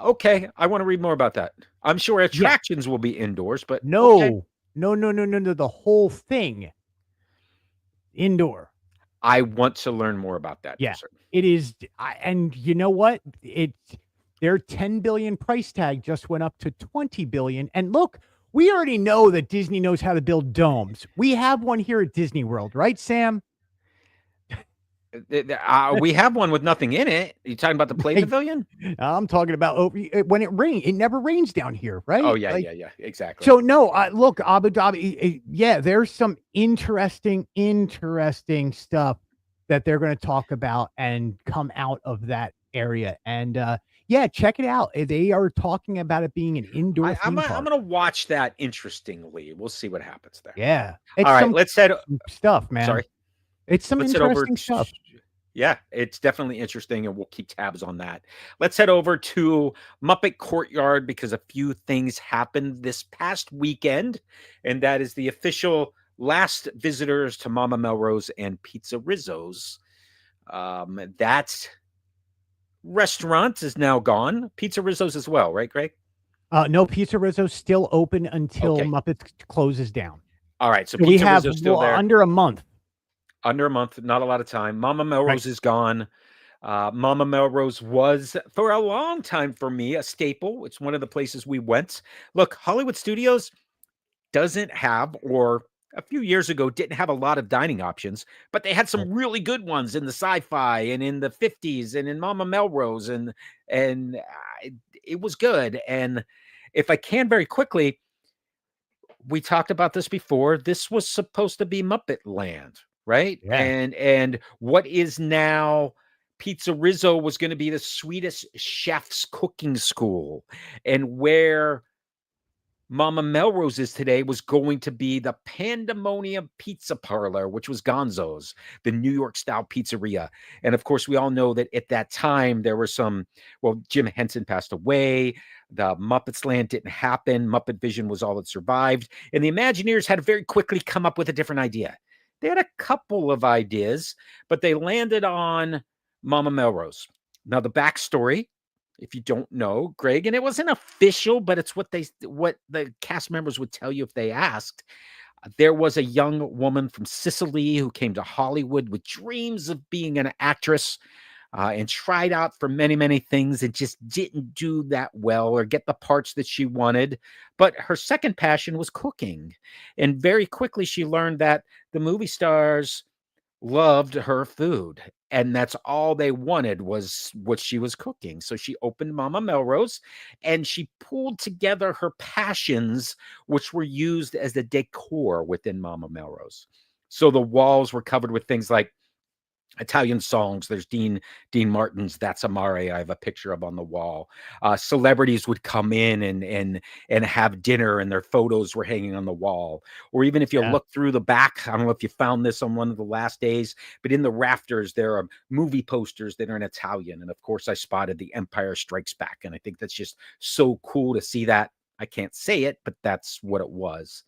Okay. I want to read more about that. I'm sure attractions will be indoors, but no. The whole thing indoor. I want to learn more about that. Yeah, it is. And you know what? Their 10 billion price tag just went up to 20 billion. And look, we already know that Disney knows how to build domes. We have one here at Disney World, right, Sam? We have one with nothing in it. Are you talking about the play pavilion? I'm talking about when it rains. It never rains down here, right? Oh, yeah, yeah, exactly. So, no, look, Abu Dhabi, there's some interesting stuff that they're going to talk about and come out of that area. And, check it out. They are talking about it being an indoor theme park. I'm going to watch that interestingly. We'll see what happens there. Yeah. All right, let's head stuff, man. Sorry. It's some interesting stuff. Yeah, it's definitely interesting, and we'll keep tabs on that. Let's head over to Muppet Courtyard because a few things happened this past weekend, and that is the official last visitors to Mama Melrose and Pizza Rizzo's. That restaurant is now gone. Pizza Rizzo's as well, right, Greg? No, Pizza Rizzo's still open until Muppet closes down. All right, so Pizza Rizzo's still there. Under a month. Under a month, not a lot of time. Mama Melrose is gone. Mama Melrose was, for a long time for me, a staple. It's one of the places we went. Look, Hollywood Studios doesn't have, or a few years ago didn't have a lot of dining options, but they had some really good ones in the sci-fi and in the 50s and in Mama Melrose, and it was good. And if I can very quickly, we talked about this before. This was supposed to be Muppet Land. Right. Yeah. And what is now Pizza Rizzo was going to be the sweetest chef's cooking school, and where Mama Melrose today was going to be the Pandemonium Pizza Parlor, which was Gonzo's, the New York style pizzeria. And of course, we all know that at that time there were some, well, Jim Henson passed away. The Muppets Land didn't happen. Muppet Vision was all that survived. And the Imagineers had to very quickly come up with a different idea. They had a couple of ideas, but they landed on Mama Melrose. Now, the backstory, if you don't know, Greg, and it wasn't official, but it's what the cast members would tell you if they asked. There was a young woman from Sicily who came to Hollywood with dreams of being an actress, and tried out for many, many things and just didn't do that well or get the parts that she wanted. But her second passion was cooking. And very quickly, she learned that the movie stars loved her food, and that's all they wanted was what she was cooking. So she opened Mama Melrose, and she pulled together her passions, which were used as the decor within Mama Melrose. So the walls were covered with things like Italian songs. There's Dean Martin's "That's Amare" I have a picture of on the wall. Celebrities would come in and have dinner, and their photos were hanging on the wall. Or even if you Yeah. look through the back, I don't know if you found this on one of the last days, but in the rafters there are movie posters that are in Italian. And of course, I spotted "The Empire Strikes Back," and I think that's just so cool to see that. I can't say it, but that's what it was.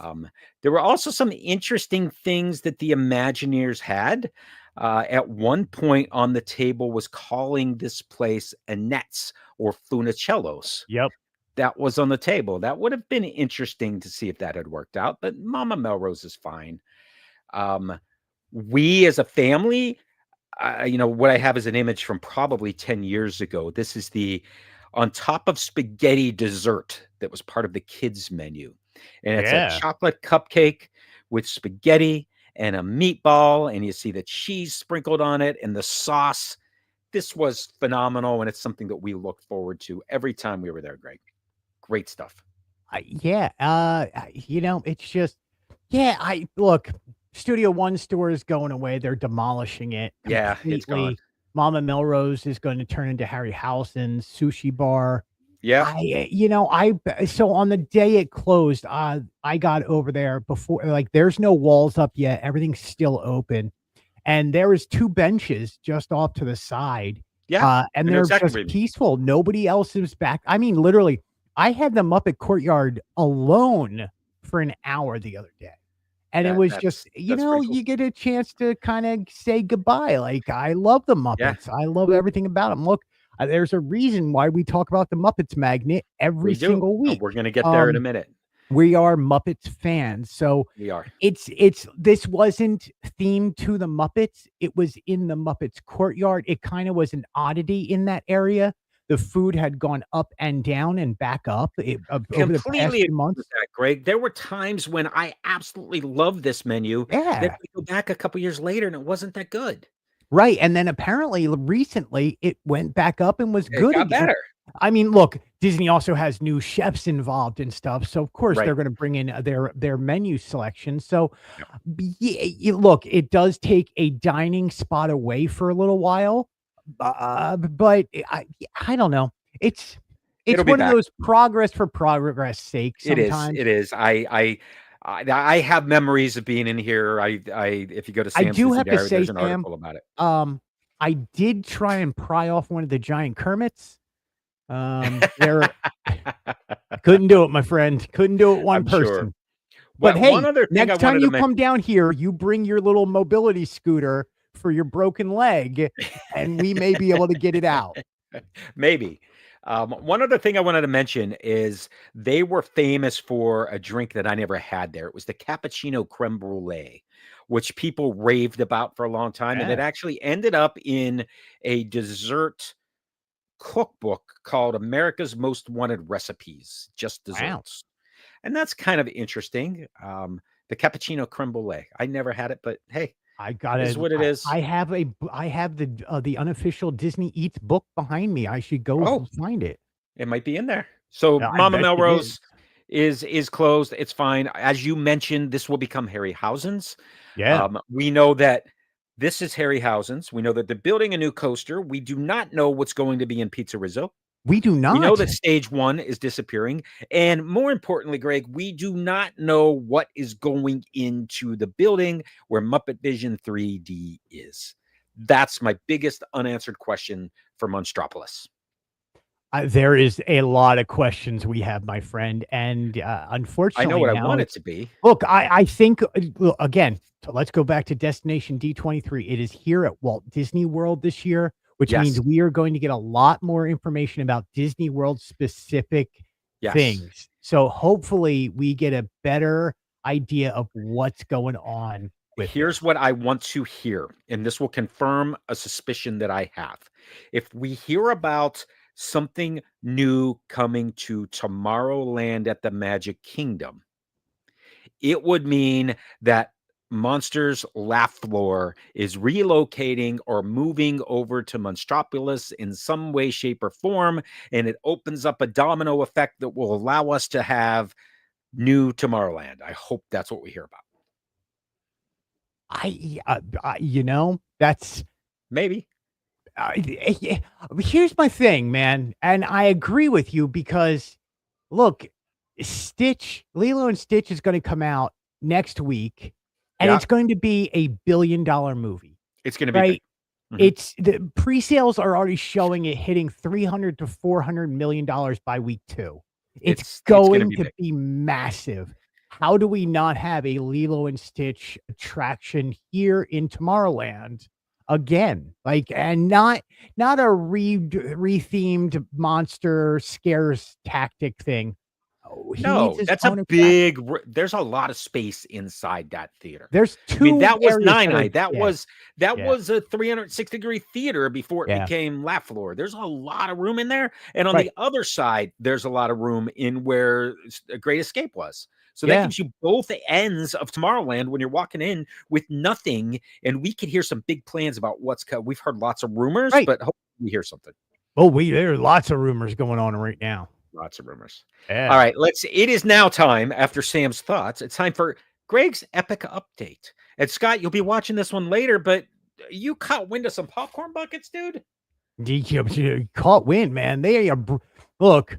Um, there were also some interesting things that the Imagineers had. At one point on the table was calling this place Annette's or Funicello's. Yep. That was on the table. That would have been interesting to see if that had worked out, but Mama Melrose is fine. Um, we as a family, what I have is an image from probably 10 years ago. This is the on top of spaghetti dessert that was part of the kids' menu. And it's a Yeah. chocolate cupcake with spaghetti and a meatball, and you see the cheese sprinkled on it and the sauce. This was phenomenal, and it's something that we look forward to every time we were there, Greg. Great stuff. Yeah, it's just yeah, I look, Studio One store is going away, they're demolishing it Yeah, it's gone. completely. Mama Melrose is gonna turn into Harryhausen's sushi bar. Yeah, So on the day it closed, I got over there before like, there's no walls up yet, everything's still open, and there was 2 benches just off to the side, yeah. and I know they're exactly what just you mean. peaceful. Nobody else is back. I mean, literally, I had the Muppet Courtyard alone for an hour the other day, and it That was that's just, that's pretty cool. you get a chance to kinda say goodbye. Like, I love the Yeah, Muppets. I love everything about them. Look, there's a reason why we talk about the Muppets Magnet every we do. single week. We're gonna get there in a minute. We are Muppets fans, so We are. it's this wasn't themed to the Muppets, it was in the Muppets courtyard. It kinda was an oddity in that area. The food had gone up and down and back up, over the past Completely agree few with months. that, Greg. There were times when I absolutely loved this menu, then Yeah, we go back a couple years later and it wasn't that good. right, and then apparently recently, it went back up and was It good got again. better. I mean, look, Disney also has new chefs involved and stuff, so of course Right. they're gonna bring in, their menu selection. So, Yep. look, it does take a dining spot away for a little while, but I don't know. It's It'll be one of back. those progress for progress sake It is. sometimes. It is. I have memories of being in here. I if you go to I Sam's do Disney have to Diary, say, there's an Sam, article about it. I did try and pry off one of the giant Kermits. There couldn't do it, my friend. Couldn't do it one I'm sure. person. But One hey, other thing I next time wanted to you come mention. down here, you bring your little mobility scooter for your broken leg, and we may be able to get it out. Maybe. One other thing I wanted to mention is they were famous for a drink that I never had there. It was the cappuccino creme brulee, which people raved about for a long time. And it Yeah. actually ended up in a dessert cookbook called America's Most Wanted Recipes, just Wow. desserts. And that's kind of interesting. The cappuccino creme brulee. I never had it, but hey, I it is gotta what it is. I have the unofficial Disney Eats book behind me. I should go Oh, find it. it might be in there. So I Mama bet it is. Melrose is closed. It's fine. As you mentioned, this will become Harryhausen's. Yeah. We know that This is Harryhausen's. We know that they're building a new coaster. We do not know what's going to be in Pizza Rizzo. We do We know not. that stage 1 is disappearing, and more importantly, Greg, we do not know what is going into the building where Muppet Vision 3D is. That's my biggest unanswered question for Monstropolis. There is a lot of questions we have, my friend, and I know unfortunately what I now want it it's to be. look. I think well, again. So let's go back to Destination D23. It is here at Walt Disney World this year, which means Yes. we are going to get a lot more information about Disney World specific Yes. things. So hopefully we get a better idea of what's going on with Here's this. what I want to hear, and this will confirm a suspicion that I have. If we hear about something new coming to Tomorrowland at the Magic Kingdom, it would mean that Monsters Laugh Floor is relocating or moving over to Monstropolis in some way, shape, or form, and it opens up a domino effect that will allow us to have new Tomorrowland. I hope that's what we hear about. That's Maybe. yeah, here's my thing, man, and I agree with you because look, Lilo and Stitch is going to come out next week, and Yeah, it's going to be a $1 billion movie, it's going to be big. right? Mhm. It's the pre-sales are already showing it hitting $300 to $400 million by week 2. It's It's going to going be to big. be massive. How do we not have a Lilo and Stitch attraction here in Tomorrowland again? Like, and not a rethemed monster scares tactic thing. Oh, he needs No, his that's a own attraction. big there's a lot of space inside that theater. There's I mean, 2 that was areas that are Nine-Eye. That yeah, was that yeah, was a 360-degree theater before it yeah, became Laugh Floor. There's a lot of room in there, and on right, the other side, there's a lot of room in where Great Escape was. So that yeah, gives you both ends of Tomorrowland when you're walking in with nothing, and we could hear some big plans about what's coming. We've heard lots of rumors, right. but hopefully we hear something. Oh, there are lots of rumors going on right now. Lots of rumors. All Yeah. right, it is now time after Sam's thoughts. It's time for Greg's epic update. And Scott, you'll be watching this one later, but you caught wind of some popcorn buckets, dude? You caught wind, man. They are look,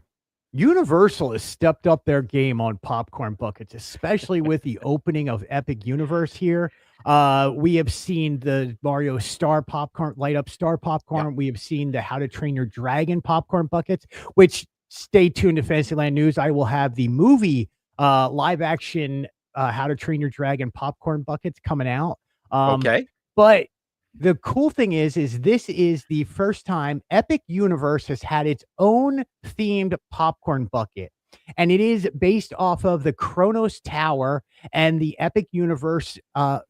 Universal has stepped up their game on popcorn buckets, especially with the opening of Epic Universe here. We have seen the Mario Star popcorn, light up Star Yeah. popcorn. We have seen the How to Train Your Dragon popcorn buckets, which stay tuned to Fantasyland News. I will have the movie live action How to Train Your Dragon popcorn buckets coming out. Okay. But the cool thing is this is the first time Epic Universe has had its own themed popcorn bucket. And it is based off of the Kronos Tower and the Epic Universe, the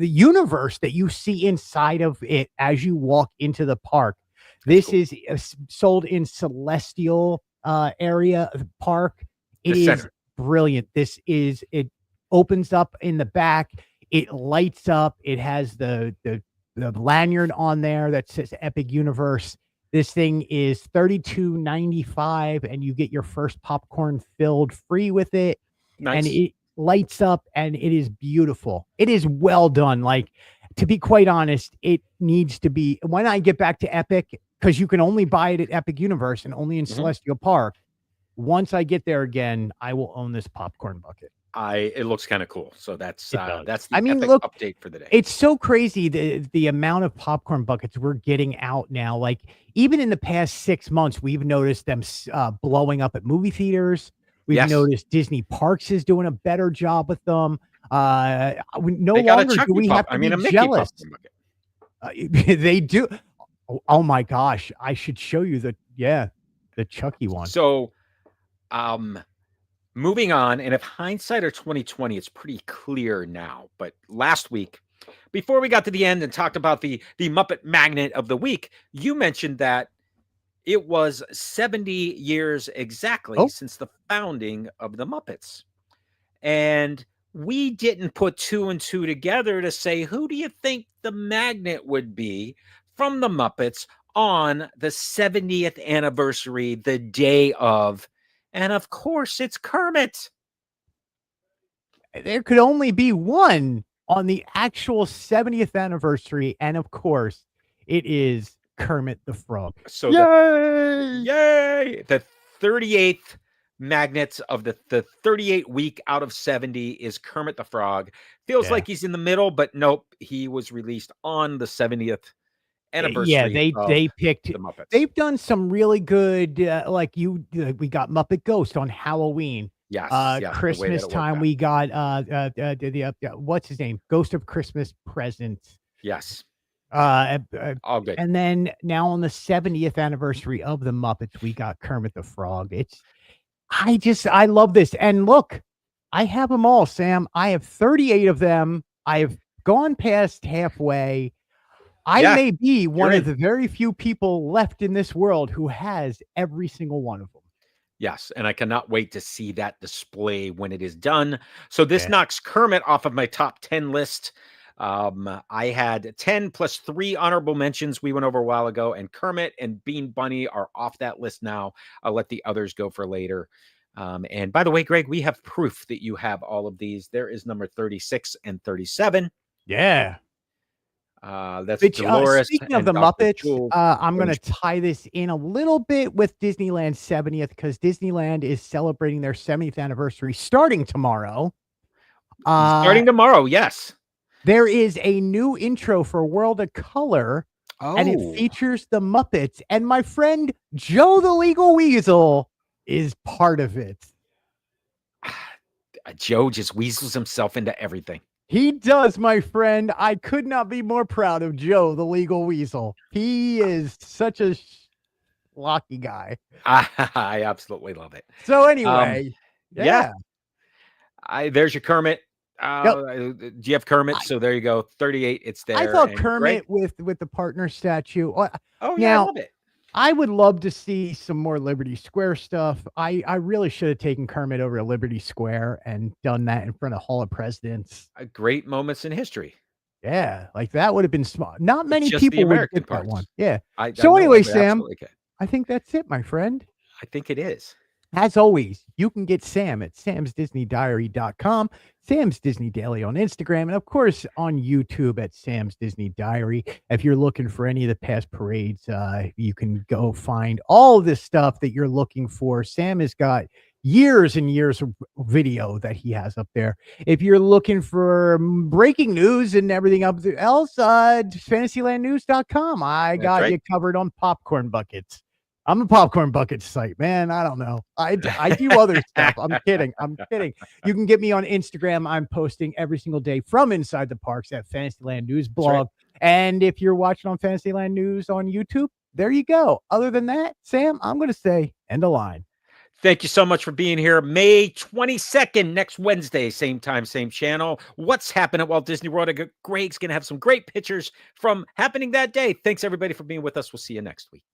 universe that you see inside of it as you walk into the park. That's This cool. is sold in Celestial area of the park. The It is center. brilliant. It opens up in the back. It lights up. It has the lanyard on there that says Epic Universe. This thing is $32.95, and you get your first popcorn filled free with it. And Nice. it lights up, and it is beautiful. It is well done. Like, to be quite honest, it needs to be when I get back to Epic, because you can only buy it at Epic Universe and only in Mhm. Celestial Park. Once I get there again, I will own this popcorn bucket. It looks kind of cool. So that's It does. that's I the mean, epic look, update for the day. it's so crazy the amount of popcorn buckets we're getting out now. Like, even in the past 6 months, we've noticed them blowing up at movie theaters. We've Yes. noticed Disney Parks is doing a better job with them. No They got a longer do Chucky we have to I be mean a Mickey jealous. popcorn bucket. They do. Oh my gosh, I should show you the Chucky one. So, um moving on, and if hindsight or 2020, it's pretty clear now. But last week, before we got to the end and talked about the Muppet Magnet of the Week, you mentioned that it was 70 years exactly Oh, since the founding of the Muppets. And we didn't put two and two together to say, who do you think the magnet would be from the Muppets on the 70th anniversary, the day of? And of course, it's Kermit. there could only be one. on the actual 70th anniversary, and of course, it is Kermit the Frog. So Yay! the 38th magnets of the 38 week out of 70 is Kermit the Frog. Feels Yeah. like he's in the middle, but nope, he was released on the 70th Yeah, anniversary of they picked. the Muppets. They've done some really good, we got Muppet Ghost on Halloween. Yes, yes, the way that Christmas it worked time, out. we got what's his name? Ghost of Christmas Present. Yes, Uh, all good. and then now on the 70th anniversary of the Muppets, we got Kermit the Frog. I love this. And look, I have them all, Sam. I have 38 of them. I've gone past halfway. I Yeah, may be one you're of the very few people left in this world who has every single one of them. Yes, and I cannot wait to see that display when it is done. So this Yeah. knocks Kermit off of my top 10 list. I had 10 plus 3 honorable mentions we went over a while ago, and Kermit and Bean Bunny are off that list now. I'll let the others go for later. And by the way, Greg, we have proof that you have all of these. There is number 36 and 37. Yeah. That's Which, Dolores speaking of and the Dr. Muppets, Jules. I'm going to tie this in a little bit with Disneyland's 70th, because Disneyland is celebrating their 70th anniversary starting tomorrow. Starting tomorrow, yes. There is a new intro for World of Color, and it Oh, features the Muppets, and my friend Joe the Legal Weasel is part of it. Joe just weasels himself into everything. He does, my friend. I could not be more proud of Joe the Legal Weasel. He is such a lucky guy. I absolutely love it. So anyway, yeah. There's your Kermit. Do you have Kermit? So there you go. 38. It's there. I thought And Kermit Greg? with the partner statue. Oh yeah, I Now, love it. I would love to see some more Liberty Square stuff. I really should have taken Kermit over to Liberty Square and done that in front of Hall of Presidents. Great moments in history. Yeah, like that would have been smart. Not many It's just the people would American get that one. parts. Yeah. I So know, anyway, I Sam, absolutely can. I think that's it, my friend. I think it is. As always, you can get Sam at samsdisneydiary.com, Sam's Disney Daily on Instagram, and of course on YouTube at Sam's Disney Diary. If you're looking for any of the past parades, you can go find all this stuff that you're looking for. Sam has got years and years of video that he has up there. If you're looking for breaking news and everything else, fantasylandnews.com. I got you covered on popcorn buckets. I'm a popcorn bucket site, man. I don't know. I do other stuff. I'm kidding. You can get me on Instagram. I'm posting every single day from inside the parks at Fantasyland News blog. Right. And if you're watching on Fantasyland News on YouTube, there you go. Other than that, Sam, I'm going to say end of line. Thank you so much for being here. May 22nd, next Wednesday, same time, same channel. What's happening at Walt Disney World? Greg's going to have some great pictures from happening that day. Thanks, everybody, for being with us. We'll see you next week.